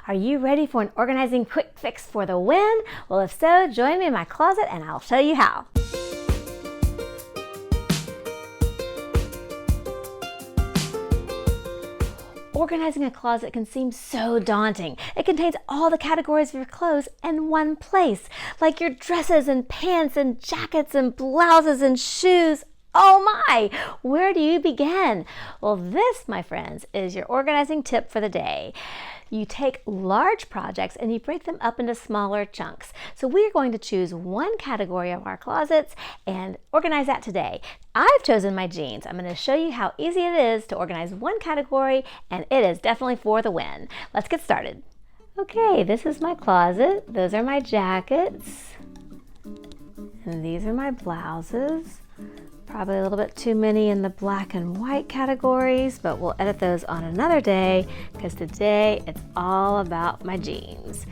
Are you ready for an organizing quick fix for the win? Well, if so, join me in my closet and I'll show you how. Organizing a closet can seem so daunting. It contains all the categories of your clothes in one place, like your dresses and pants and jackets and blouses and shoes. Oh my, where do you begin? Well, this, my friends, is your organizing tip for the day. You take large projects and you break them up into smaller chunks. So we're going to choose one category of our closets and organize that today. I've chosen my jeans. I'm going to show you how easy it is to organize one category, and it is definitely for the win. Let's get started. Okay, this is my closet. Those are my jackets. And these are my blouses. Probably a little bit too many in the black and white categories, but we'll edit those on another day because today it's all about my jeans.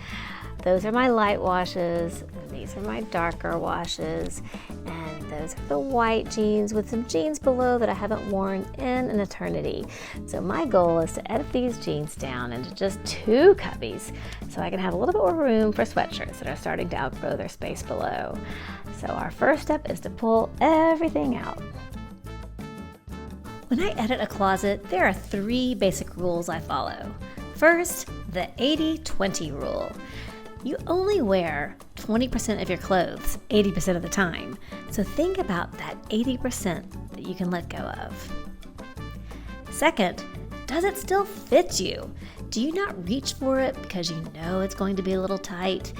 Those are my light washes, and these are my darker washes, and those are the white jeans with some jeans below that I haven't worn in an eternity. So my goal is to edit these jeans down into just 2 cubbies so I can have a little bit more room for sweatshirts that are starting to outgrow their space below. So our first step is to pull everything out. When I edit a closet, there are 3 basic rules I follow. First, the 80-20 rule. You only wear 20% of your clothes 80% of the time. So think about that 80% that you can let go of. Second, does it still fit you? Do you not reach for it because you know it's going to be a little tight?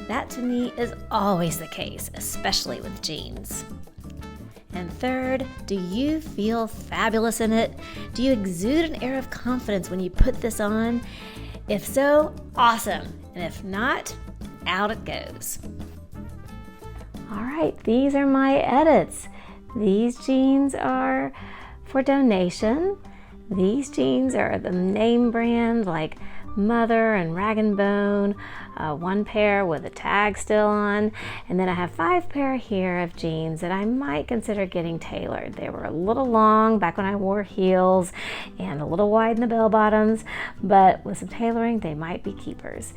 That to me is always the case, especially with jeans. And third, do you feel fabulous in it? Do you exude an air of confidence when you put this on? If so, awesome. And if not, out it goes. All right, these are my edits. These jeans are for donation. These jeans are the name brand like Mother and Rag & Bone, 1 pair with a tag still on, and then I have 5 pair here of jeans that I might consider getting tailored. They were a little long back when I wore heels and a little wide in the bell bottoms, but with some tailoring they might be keepers.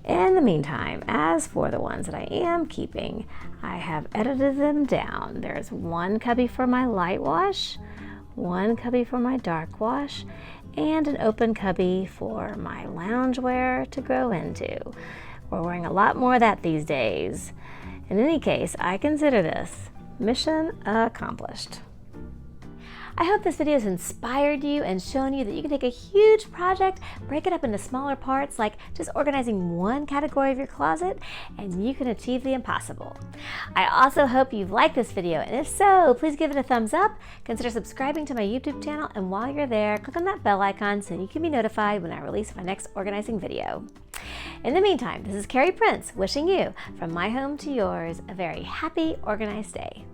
In the meantime, as for the ones that I am keeping, I have edited them down. There's 1 cubby for my light wash, 1 cubby for my dark wash, and an open cubby for my loungewear to grow into. We're wearing a lot more of that these days. In any case, I consider this mission accomplished. I hope this video has inspired you and shown you that you can take a huge project, break it up into smaller parts, like just organizing 1 category of your closet, and you can achieve the impossible. I also hope you've liked this video, and if so, please give it a thumbs up, consider subscribing to my YouTube channel, and while you're there, click on that bell icon so you can be notified when I release my next organizing video. In the meantime, this is Cary wishing you, from my home to yours, a very happy, organized day.